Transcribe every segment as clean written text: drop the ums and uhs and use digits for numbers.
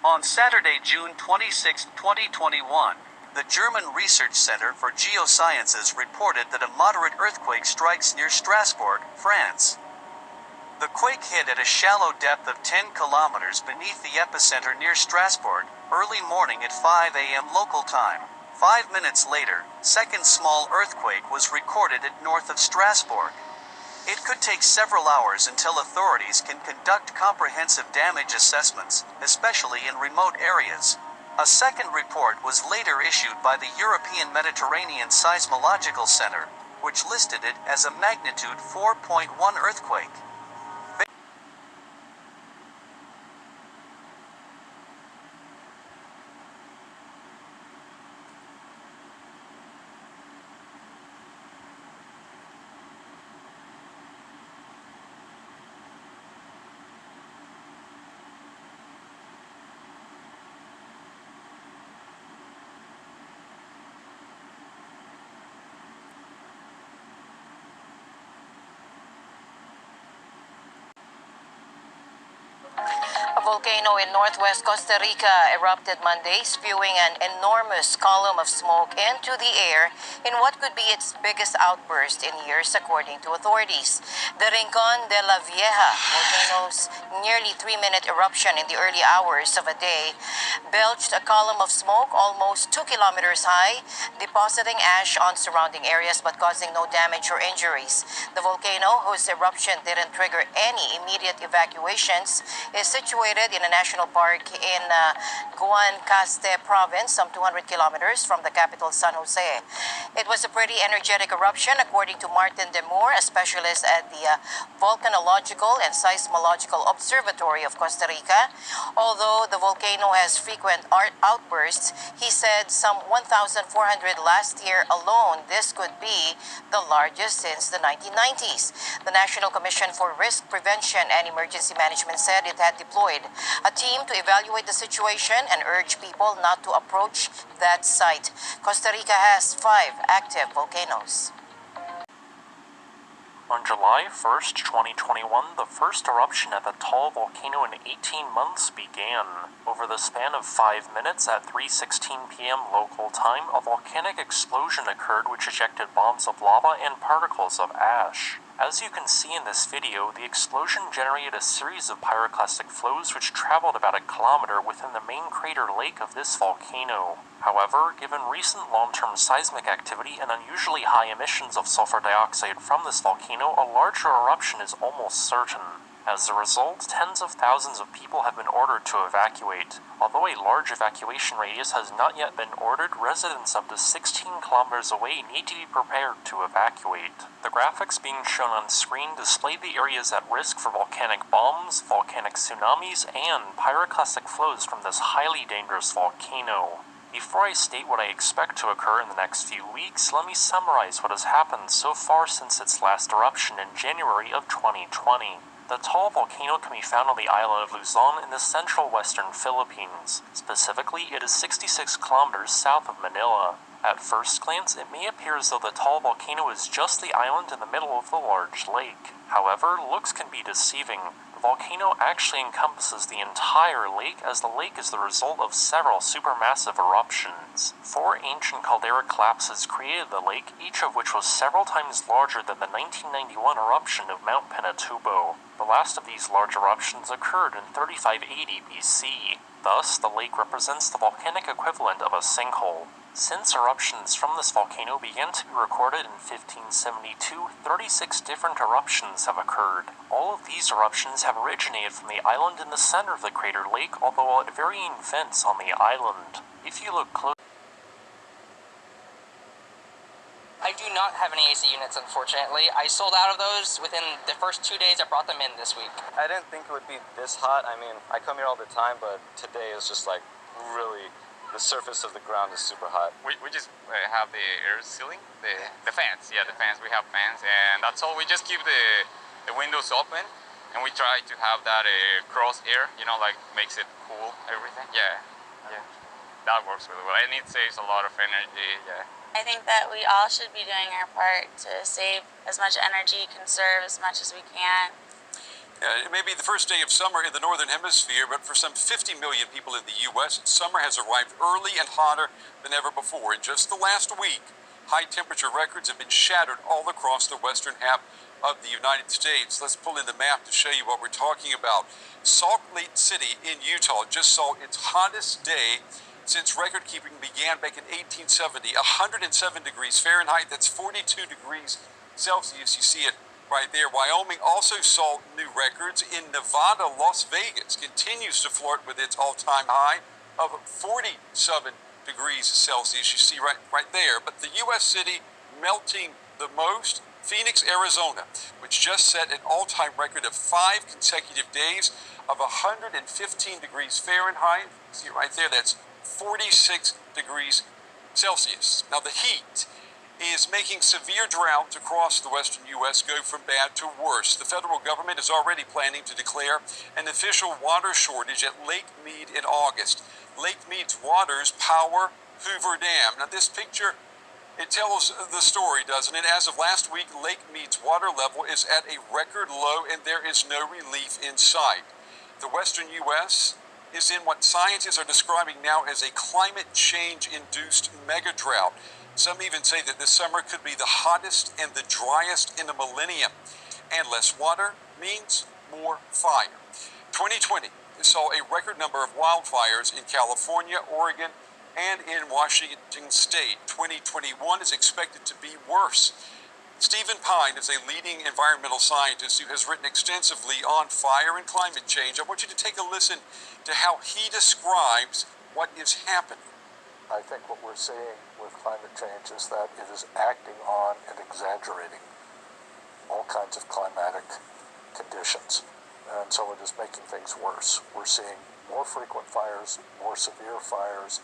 On Saturday, June 26, 2021, the German Research Center for Geosciences reported that a moderate earthquake strikes near Strasbourg, France. The quake hit at a shallow depth of 10 kilometers beneath the epicenter near Strasbourg, early morning at 5 a.m. local time. 5 minutes later, second small earthquake was recorded at north of Strasbourg. It could take several hours until authorities can conduct comprehensive damage assessments, especially in remote areas. A second report was later issued by the European Mediterranean Seismological Center, which listed it as a magnitude 4.1 earthquake. A volcano in northwest Costa Rica erupted Monday, spewing an enormous column of smoke into the air in what could be its biggest outburst in years, according to authorities. The Rincon de la Vieja volcano's nearly 3-minute eruption in the early hours of a day belched a column of smoke almost 2 kilometers high, depositing ash on surrounding areas but causing no damage or injuries. The volcano, whose eruption didn't trigger any immediate evacuations, is situated in a national park in Guanacaste province, some 200 kilometers from the capital San Jose. It was a pretty energetic eruption, according to Martin de Moor, a specialist at the Volcanological and Seismological Observatory of Costa Rica. Although the volcano has frequent outbursts, he said some 1,400 last year alone. This could be the largest since the 1990s. The National Commission for Risk Prevention and Emergency Management said it had deployed a team to evaluate the situation and urge people not to approach that site. Costa Rica has 5 active volcanoes. On July 1st, 2021, the first eruption at the tall volcano in 18 months began. Over the span of 5 minutes at 3:16 p.m. local time, a volcanic explosion occurred which ejected bombs of lava and particles of ash. As you can see in this video, the explosion generated a series of pyroclastic flows which traveled about a kilometer within the main crater lake of this volcano. However, given recent long-term seismic activity and unusually high emissions of sulfur dioxide from this volcano, a larger eruption is almost certain. As a result, tens of thousands of people have been ordered to evacuate. Although a large evacuation radius has not yet been ordered, residents up to 16 kilometers away need to be prepared to evacuate. The graphics being shown on screen display the areas at risk for volcanic bombs, volcanic tsunamis, and pyroclastic flows from this highly dangerous volcano. Before I state what I expect to occur in the next few weeks, let me summarize what has happened so far since its last eruption in January of 2020. The tall volcano can be found on the island of Luzon in the central western Philippines. Specifically, it is 66 kilometers south of Manila. At first glance, it may appear as though the tall volcano is just the island in the middle of the large lake. However, looks can be deceiving. The volcano actually encompasses the entire lake, as the lake is the result of several supermassive eruptions. 4 ancient caldera collapses created the lake, each of which was several times larger than the 1991 eruption of Mount Pinatubo. The last of these large eruptions occurred in 3580 BC. Thus, the lake represents the volcanic equivalent of a sinkhole. Since eruptions from this volcano began to be recorded in 1572, 36 different eruptions have occurred. All of these eruptions have originated from the island in the center of the crater lake, although at varying vents on the island. If you look close, I do not have any AC units, unfortunately. I sold out of those within the first 2 days I brought them in this week. I didn't think it would be this hot. I mean, I come here all the time, but today is just like really, the surface of the ground is super hot. We just have the air sealing, the fans. Yeah, the fans, we have fans, and that's all. We just keep the windows open, and we try to have that cross air, you know, like makes it cool, everything. Yeah. That works really well, and it saves a lot of energy, yeah. I think that we all should be doing our part to save as much energy, conserve as much as we can. It may be the first day of summer in the Northern Hemisphere, but for some 50 million people in the U.S., summer has arrived early and hotter than ever before. In just the last week, high temperature records have been shattered all across the western half of the United States. Let's pull in the map to show you what we're talking about. Salt Lake City in Utah just saw its hottest day since record keeping began back in 1870, 107 degrees Fahrenheit. That's 42 degrees Celsius. You see it right there. Wyoming also saw new records. In Nevada, Las Vegas continues to flirt with its all-time high of 47 degrees Celsius. You see right there. But the U.S. city melting the most, Phoenix, Arizona, which just set an all-time record of 5 consecutive days of 115 degrees Fahrenheit. See right there, that's 46 degrees Celsius. Now the heat is making severe droughts across the western U.S. go from bad to worse. The federal government is already planning to declare an official water shortage at Lake Mead in August. Lake Mead's waters power Hoover Dam. Now this picture, it tells the story, doesn't it? As of last week, Lake Mead's water level is at a record low and there is no relief in sight. The western U.S. is in what scientists are describing now as a climate change-induced mega drought. Some even say that this summer could be the hottest and the driest in a millennium. And less water means more fire. 2020 saw a record number of wildfires in California, Oregon, and in Washington State. 2021 is expected to be worse. Stephen Pine is a leading environmental scientist who has written extensively on fire and climate change. I want you to take a listen to how he describes what is happening. I think what we're seeing with climate change is that it is acting on and exaggerating all kinds of climatic conditions. And so it is making things worse. We're seeing more frequent fires, more severe fires.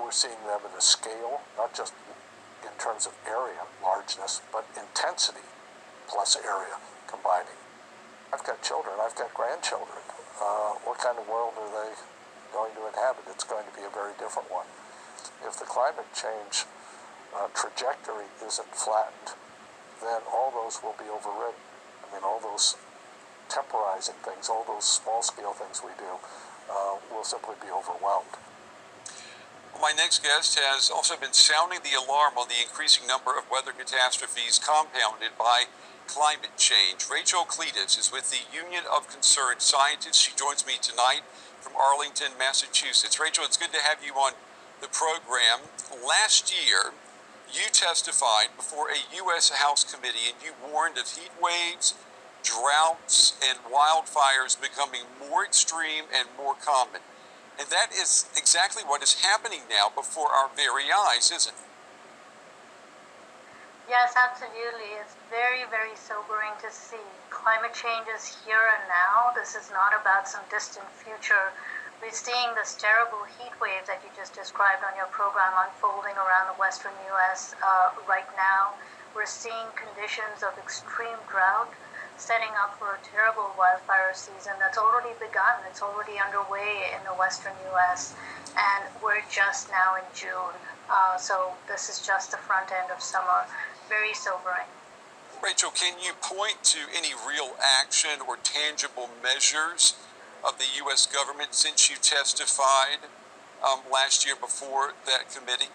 We're seeing them at a scale, not just in terms of area, largeness, but intensity plus area combining. I've got children, I've got grandchildren. What kind of world are they going to inhabit? It's going to be a very different one. If the climate change trajectory isn't flattened, then all those will be overridden. I mean, all those temporizing things, all those small-scale things we do will simply be overwhelmed. My next guest has also been sounding the alarm on the increasing number of weather catastrophes compounded by climate change. Rachel Cletus is with the Union of Concerned Scientists. She joins me tonight from Arlington, Massachusetts. Rachel, it's good to have you on the program. Last year, you testified before a U.S. House committee and you warned of heat waves, droughts, and wildfires becoming more extreme and more common. And that is exactly what is happening now before our very eyes, isn't it? Yes, absolutely. It's very, very sobering to see. Climate change is here and now. This is not about some distant future. We're seeing this terrible heat wave that you just described on your program unfolding around the western U.S. Right now. We're seeing conditions of extreme drought, setting up for a terrible wildfire season that's already begun. It's already underway in the western U.S. and we're just now in June. So this is just the front end of summer. Very sobering. Rachel, can you point to any real action or tangible measures of the U.S. government since you testified last year before that committee?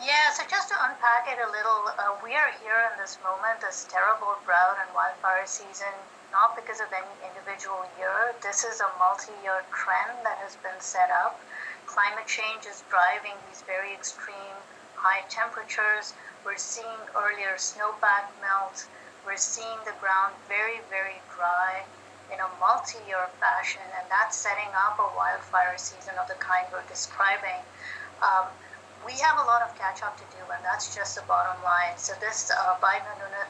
Yeah, so just to unpack it a little, we are here in this moment, this terrible drought and wildfire season, not because of any individual year. This is a multi-year trend that has been set up. Climate change is driving these very extreme high temperatures. We're seeing earlier snowpack melt. We're seeing the ground very, very dry in a multi-year fashion, and that's setting up a wildfire season of the kind we're describing. We have a lot of catch-up to do, and that's just the bottom line. So this Biden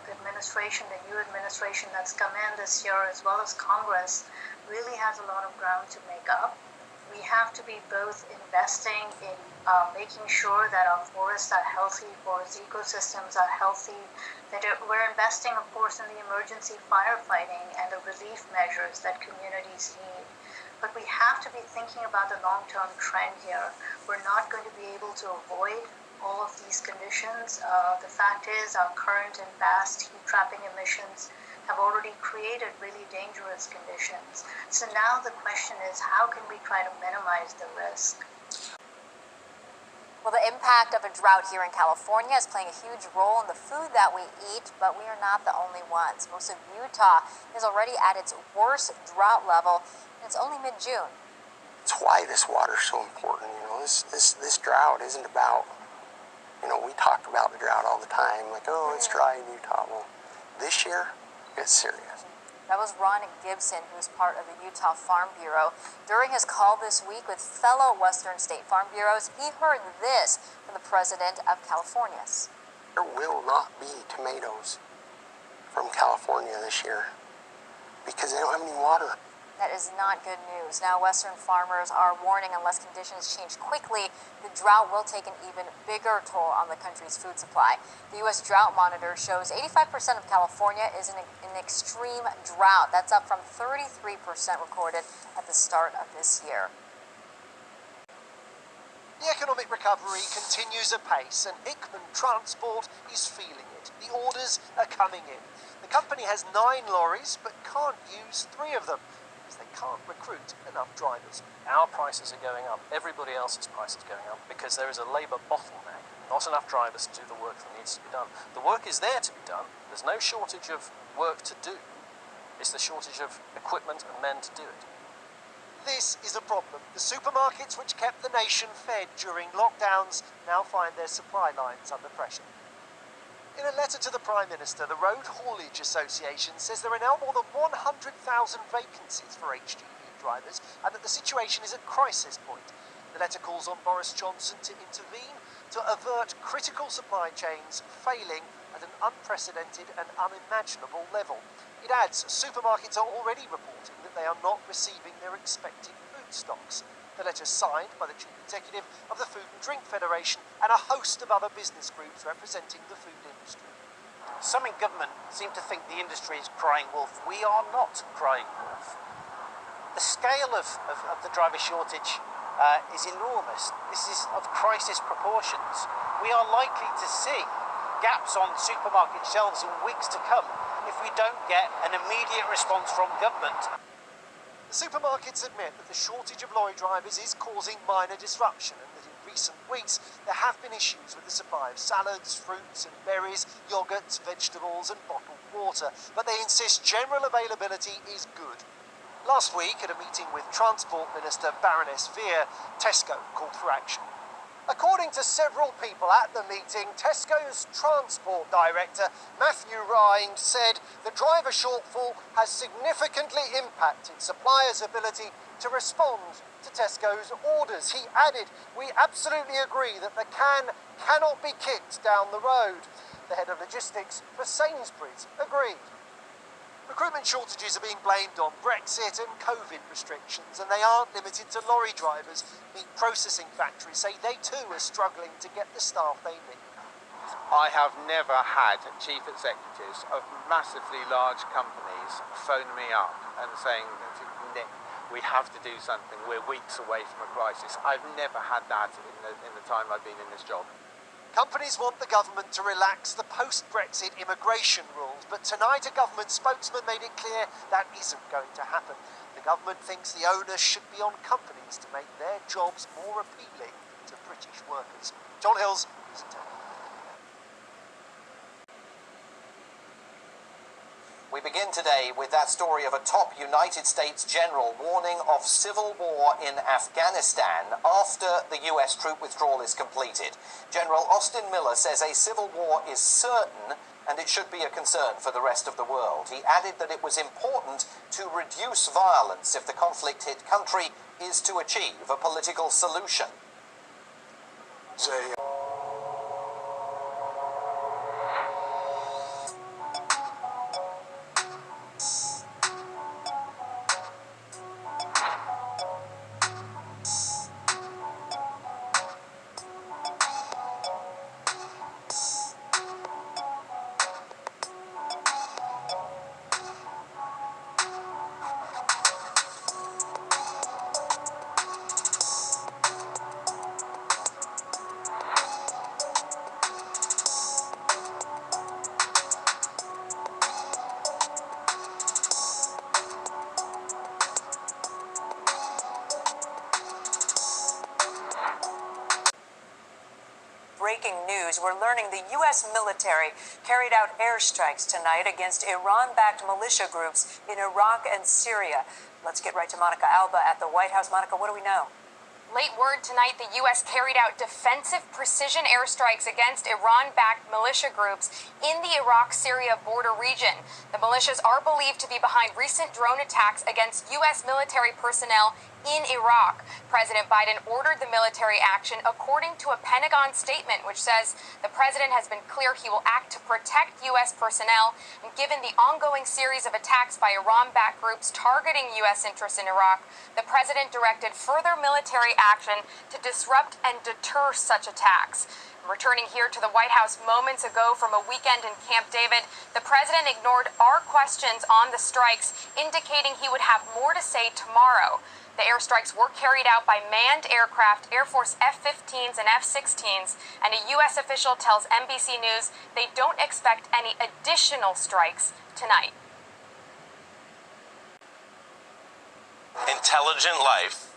administration, the new administration that's come in this year, as well as Congress, really has a lot of ground to make up. We have to be both investing in making sure that our forests are healthy, forest ecosystems are healthy, that we're investing, of course, in the emergency firefighting and the relief measures that communities need. But we have to be thinking about the long-term trend here. We're not going to be able to avoid all of these conditions. The fact is our current and vast heat-trapping emissions have already created really dangerous conditions. So now the question is, how can we try to minimize the risk? Well, the impact of a drought here in California is playing a huge role in the food that we eat, but we are not the only ones. Most of Utah is already at its worst drought level, and it's only mid-June. It's why this water is so important. This drought isn't about, we talk about the drought all the time, like, oh, it's dry in Utah. Well, this year, it's serious. That was Ron Gibson, who is part of the Utah Farm Bureau. During his call this week with fellow Western State Farm Bureaus, he heard this from the president of California's. There will not be tomatoes from California this year because they don't have any water. That is not good news. Now, Western farmers are warning unless conditions change quickly, the drought will take an even bigger toll on the country's food supply. The U.S. Drought Monitor shows 85% of California is in an extreme drought. That's up from 33% recorded at the start of this year. The economic recovery continues apace, and Hickman Transport is feeling it. The orders are coming in. The company has 9 lorries, but can't use 3 of them. They can't recruit enough drivers. Our prices are going up, everybody else's prices are going up, because there is a labour bottleneck. Not enough drivers to do the work that needs to be done. The work is there to be done. There's no shortage of work to do. It's the shortage of equipment and men to do it. This is a problem. The supermarkets which kept the nation fed during lockdowns now find their supply lines under pressure. In a letter to the Prime Minister, the Road Haulage Association says there are now more than 100,000 vacancies for HGV drivers and that the situation is at crisis point. The letter calls on Boris Johnson to intervene to avert critical supply chains failing at an unprecedented and unimaginable level. It adds supermarkets are already reporting that they are not receiving their expected food stocks. The letter is signed by the Chief Executive of the Food and Drink Federation and a host of other business groups representing the food industry. Some in government seem to think the industry is crying wolf. We are not crying wolf. The scale of the driver shortage is enormous. This is of crisis proportions. We are likely to see gaps on supermarket shelves in weeks to come if we don't get an immediate response from government. The supermarkets admit that the shortage of lorry drivers is causing minor disruption and that in recent weeks there have been issues with the supply of salads, fruits and berries, yogurts, vegetables and bottled water, but they insist general availability is good. Last week, at a meeting with Transport Minister Baroness Veer, Tesco called for action. According to several people at the meeting, Tesco's Transport Director, Matthew Rind, said the driver shortfall has significantly impacted suppliers' ability to respond to Tesco's orders. He added, "We absolutely agree that the can cannot be kicked down the road." The head of logistics for Sainsbury's agreed. Recruitment shortages are being blamed on Brexit and COVID restrictions, and they aren't limited to lorry drivers. Meat processing factories say they too are struggling to get the staff they need. I have never had chief executives of massively large companies phone me up and saying, "Nick, we have to do something. We're weeks away from a crisis." I've never had that in the time I've been in this job. Companies want the government to relax the post-Brexit immigration rules, but tonight a government spokesman made it clear that isn't going to happen. The government thinks the onus should be on companies to make their jobs more appealing to British workers. John Hills, News and Tech. We begin today with that story of a top United States general warning of civil war in Afghanistan after the US troop withdrawal is completed. General Austin Miller says a civil war is certain and it should be a concern for the rest of the world. He added that it was important to reduce violence if the conflict-hit country is to achieve a political solution. news. We're learning the U.S. military carried out airstrikes tonight against Iran-backed militia groups in Iraq and Syria. Let's get right to Monica Alba at the White House. Monica, what do we know? Late word tonight, the U.S. carried out defensive precision airstrikes against Iran-backed militia groups in the Iraq-Syria border region. The militias are believed to be behind recent drone attacks against U.S. military personnel in Iraq. President Biden ordered the military action according to a Pentagon statement, which says the president has been clear he will act to protect U.S. personnel. And given the ongoing series of attacks by Iran-backed groups targeting U.S. interests in Iraq, the president directed further military action to disrupt and deter such attacks. Returning here to the White House moments ago from a weekend in Camp David, the president ignored our questions on the strikes, indicating he would have more to say tomorrow. The airstrikes were carried out by manned aircraft, Air Force F-15s and F-16s, and a U.S. official tells NBC News they don't expect any additional strikes tonight. Intelligent life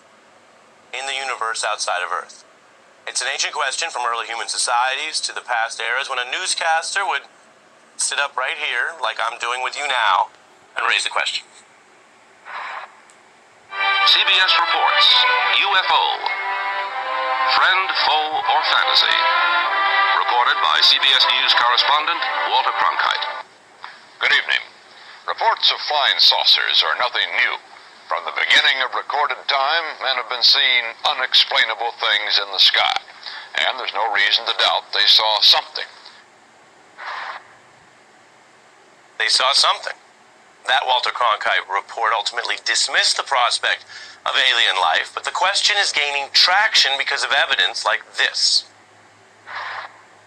in the universe outside of Earth. It's an ancient question from early human societies to the past eras when a newscaster would sit up right here, like I'm doing with you now, and raise the question. CBS reports UFO. Friend, foe, or fantasy. Recorded by CBS News correspondent Walter Cronkite. Good evening. Reports of flying saucers are nothing new. From the beginning of recorded time, men have been seeing unexplainable things in the sky. And there's no reason to doubt they saw something. They saw something. That Walter Cronkite report ultimately dismissed the prospect of alien life, but the question is gaining traction because of evidence like this.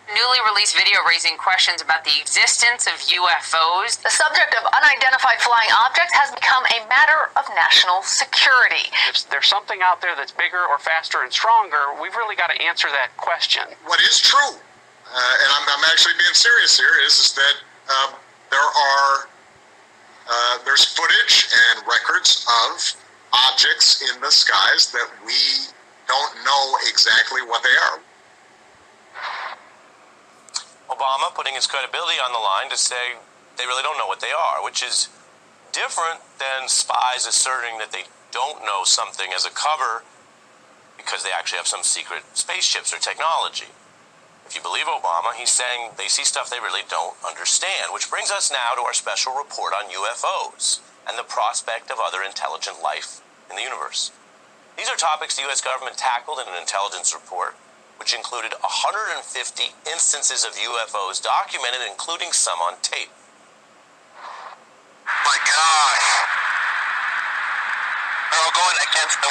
Newly released video raising questions about the existence of UFOs. The subject of unidentified flying objects has become a matter of national security. If there's something out there that's bigger or faster and stronger, we've really got to answer that question. What is true, and I'm actually being serious here, is that there's footage and records of objects in the skies that we don't know exactly what they are. Obama putting his credibility on the line to say they really don't know what they are, which is different than spies asserting that they don't know something as a cover because they actually have some secret spaceships or technology. If you believe Obama, he's saying they see stuff they really don't understand, which brings us now to our special report on UFOs and the prospect of other intelligent life in the universe. These are topics the U.S. government tackled in an intelligence report, which included 150 instances of UFOs documented, including some on tape. My God. We're going against the